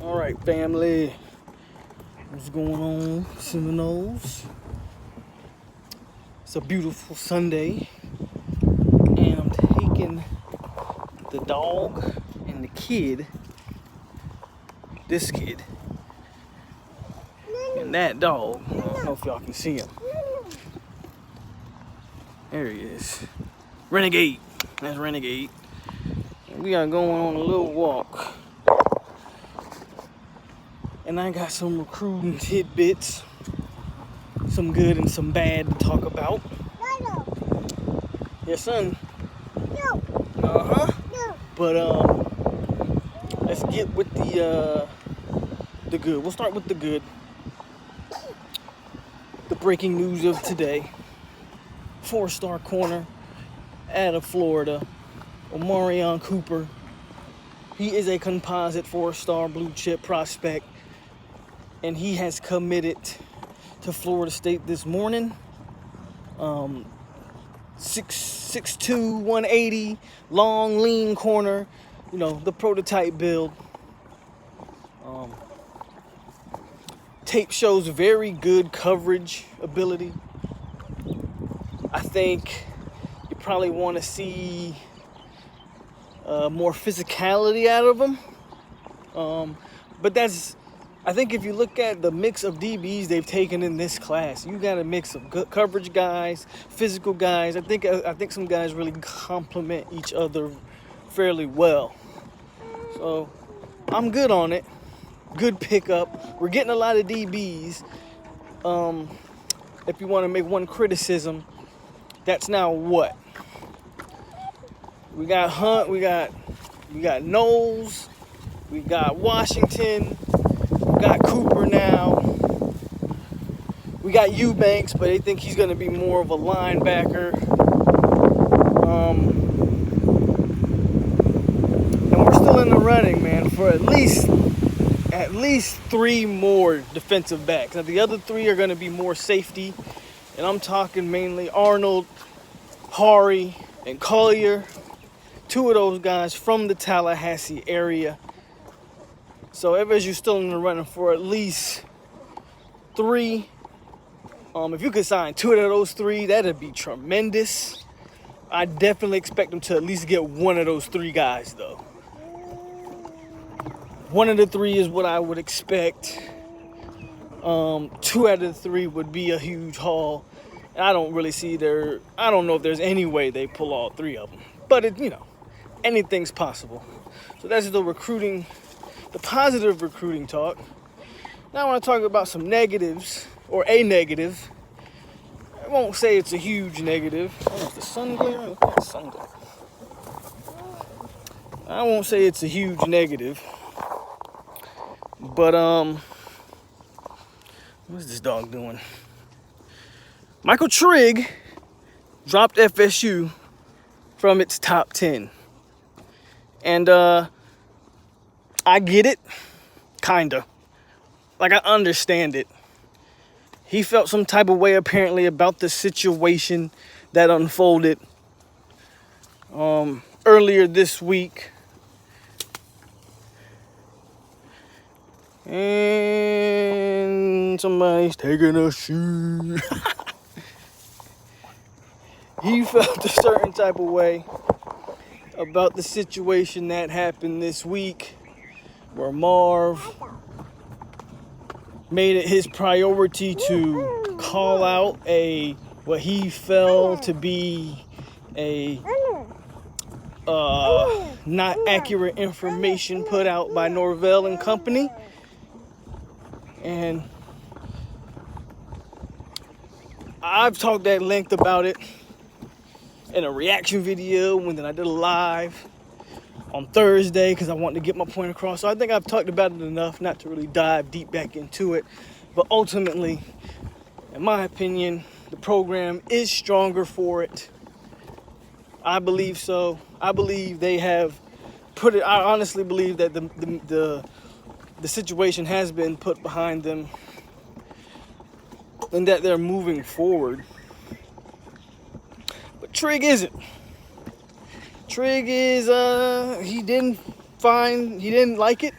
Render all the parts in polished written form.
All right, family. What's going on, Seminoles? It's a beautiful Sunday, and I'm taking the dog and the kid, this kid, and that dog. I don't know if y'all can see him. There he is. Renegade. That's Renegade. And we are going on a little walk. And I got some recruiting tidbits, some good and some bad to talk about. Yes, son. No. No. But let's get with the good. We'll start with the good. The breaking news of today: 4-star corner out of Florida, Omarion Cooper. He is a composite 4-star blue chip prospect, and he has committed to Florida State this morning. 6'2", 180, long, lean corner, you know, the prototype build. Tape shows very good coverage ability. I think you probably want to see more physicality out of him. But I think if you look at the mix of DBs they've taken in this class, you got a mix of good coverage guys, physical guys. I think some guys really complement each other fairly well. So I'm good on it. Good pickup. We're getting a lot of DBs. If you want to make one criticism, that's now what? We got Hunt, we got Knowles, we got Washington, we got Cooper now. We got Eubanks, but they think he's going to be more of a linebacker. And we're still in the running, man, for at least 3 more defensive backs. Now, the other 3 are going to be more safety, and I'm talking mainly Arnold, Hari, and Collier. 2 of those guys from the Tallahassee area. So FSU's still in the running for at least 3. If you could sign 2 out of those 3, that'd be tremendous. I definitely expect them to at least get 1 of those 3 guys, though. 1 of the 3 is what I would expect. 2 out of the 3 would be a huge haul. And I don't know if there's any way they pull all 3 of them. But anything's possible. So that's the positive recruiting talk. Now I want to talk about some negatives, or a negative. I won't say it's a huge negative. Oh, is the sun glare? Look at the sun glare. I won't say it's a huge negative. But what's this dog doing? Michael Trigg dropped FSU from its top 10. And I get it, kinda. Like, I understand it. He felt some type of way, apparently, about the situation that unfolded earlier this week. And somebody's taking a shoe. He felt a certain type of way about the situation that happened this week, where Marv made it his priority to call out what he felt to be a not accurate information put out by Norvell and company. And I've talked at length about it in a reaction video, and then I did a live on Thursday because I wanted to get my point across. So I think I've talked about it enough not to really dive deep back into it. But ultimately, in my opinion, the program is stronger for it. I believe so. I believe they have put it. I honestly believe that the situation has been put behind them, and that they're moving forward. But Trigg isn't. Trigg is he didn't like it.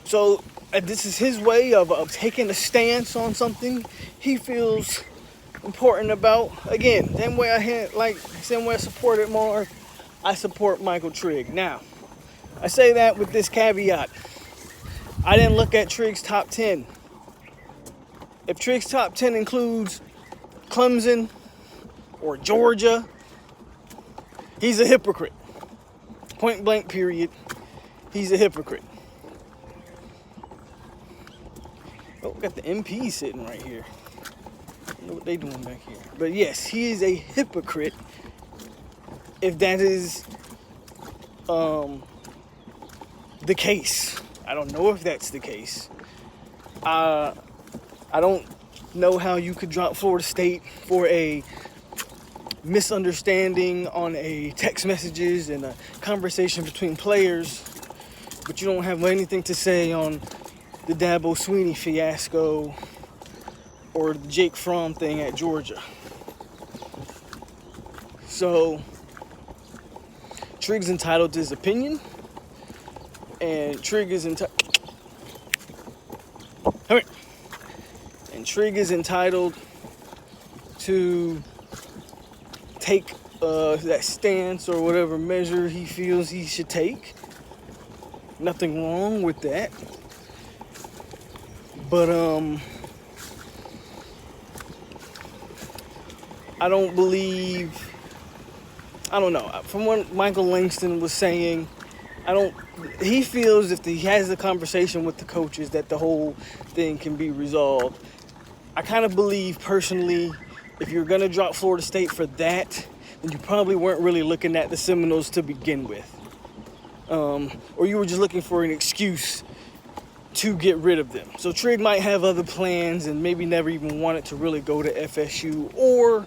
So this is his way of taking a stance on something he feels important about. Again, same way I supported Marv, I support Michael Trigg. Now, I say that with this caveat. I didn't look at Trigg's top 10. If Trigg's top 10 includes Clemson or Georgia, he's a hypocrite. Point blank, period. He's a hypocrite. Oh, we got the MP sitting right here. I don't know what they doing back here. But yes, he is a hypocrite if that is the case. I don't know if that's the case. I don't know how you could drop Florida State for a misunderstanding on a text messages and a conversation between players, but you don't have anything to say on the Dabo Swinney fiasco or the Jake Fromm thing at Georgia. So Trigg's entitled to his opinion, and Trigg is entitled. And Trigg is entitled to take that stance or whatever measure he feels he should take. Nothing wrong with that. But I don't know. From what Michael Langston was saying, he feels if he has the conversation with the coaches that the whole thing can be resolved. I kind of believe personally, if you're going to drop Florida State for that, then you probably weren't really looking at the Seminoles to begin with. Or you were just looking for an excuse to get rid of them. So Trigg might have other plans and maybe never even wanted to really go to FSU or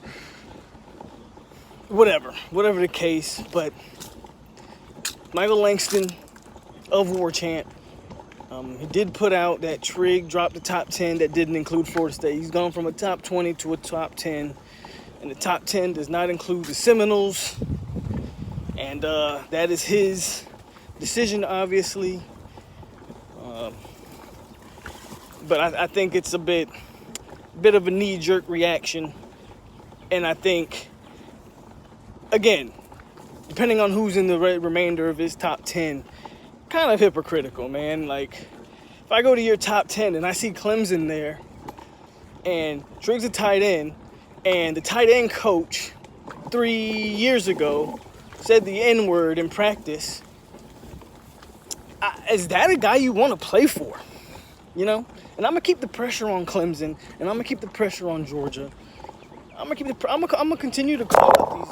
whatever the case. But Michael Langston of War Chant, he did put out that Trigg dropped the top 10 that didn't include Florida State. He's gone from a top 20 to a top 10, and the top 10 does not include the Seminoles, and that is his decision, obviously. But I think it's a bit of a knee-jerk reaction, and I think, again, depending on who's in the remainder of his top 10, kind of hypocritical, man. Like, if I go to your top 10 and I see Clemson there, and Trigg's a tight end, and the tight end coach 3 years ago said the N-word in practice, is that a guy you want to play for? You know? And I'm going to keep the pressure on Clemson, and I'm going to keep the pressure on Georgia. I'm gonna continue to call out these.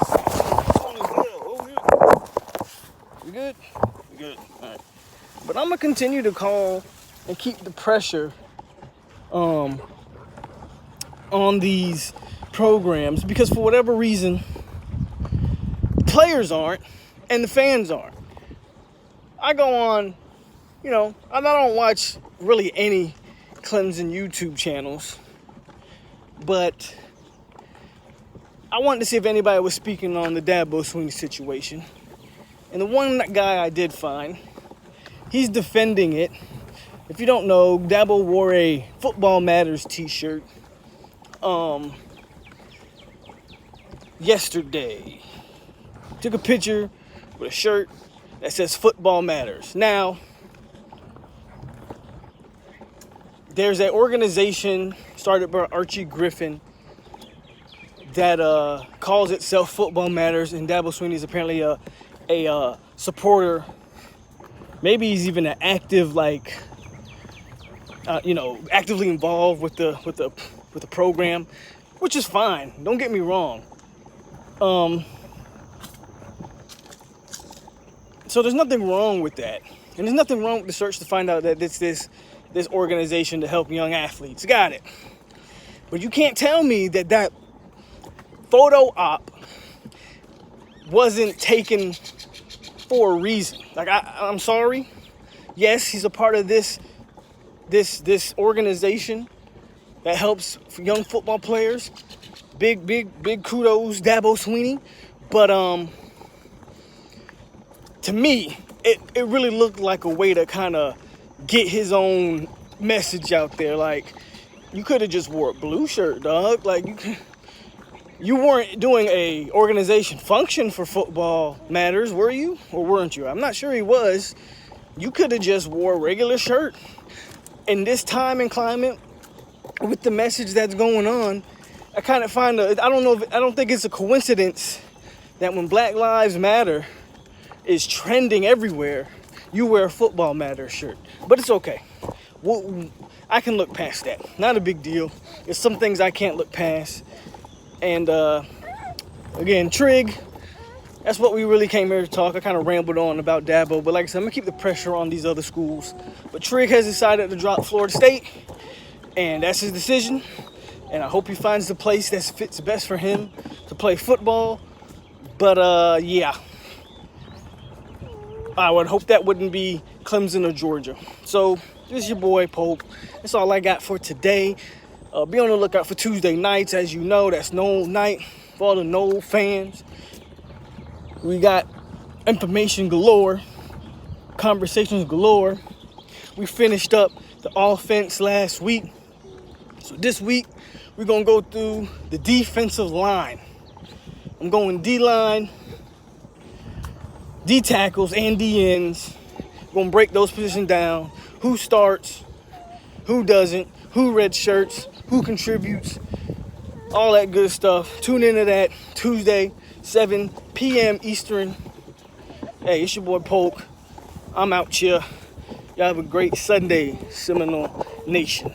We good? We good. All right. But I'm gonna continue to call and keep the pressure on these programs, because for whatever reason, the players aren't and the fans aren't. I go on, I don't watch really any Clemson YouTube channels, but I wanted to see if anybody was speaking on the Dabo Swinney situation. And the one guy I did find, he's defending it. If you don't know, Dabo wore a Football Matters t-shirt yesterday. Took a picture with a shirt that says Football Matters. Now, there's an organization started by Archie Griffin that calls itself Football Matters, and Dabo Swinney is apparently a supporter. Maybe he's even an active, actively involved with the program, which is fine. Don't get me wrong. So there's nothing wrong with that, and there's nothing wrong with the search to find out that it's this organization to help young athletes. Got it. But you can't tell me that photo op wasn't taken for a reason. Like, I'm sorry. Yes, he's a part of this organization that helps young football players. Big kudos, Dabo Swinney. But to me, it really looked like a way to kind of get his own message out there. Like, you could have just wore a blue shirt, dog. Like, you weren't doing a organization function for Football Matters, were you? Or weren't you? I'm not sure he was. You could have just wore a regular shirt. In this time and climate, with the message that's going on, I kind of find I don't think it's a coincidence that when Black Lives Matter is trending everywhere, you wear a Football Matters shirt. But it's okay. I can look past that. Not a big deal. There's some things I can't look past. And again, Trigg, that's what we really came here to talk. I kind of rambled on about Dabo, but like I said, I'm gonna keep the pressure on these other schools. But Trigg has decided to drop Florida State, and that's his decision. And I hope he finds the place that fits best for him to play football. But yeah, I would hope that wouldn't be Clemson or Georgia. So this is your boy Pope. That's all I got for today. Be on the lookout for Tuesday nights. As you know, that's Noel night for all the Noel fans. We got information galore, conversations galore. We finished up the offense last week. So this week, we're going to go through the defensive line. I'm going D-line, D-tackles, and D-ends. Going to break those positions down. Who starts, who doesn't, who red shirts, who contributes, all that good stuff. Tune into that Tuesday, 7 p.m. Eastern. Hey, it's your boy Polk. I'm out here. Y'all have a great Sunday, Seminole Nation.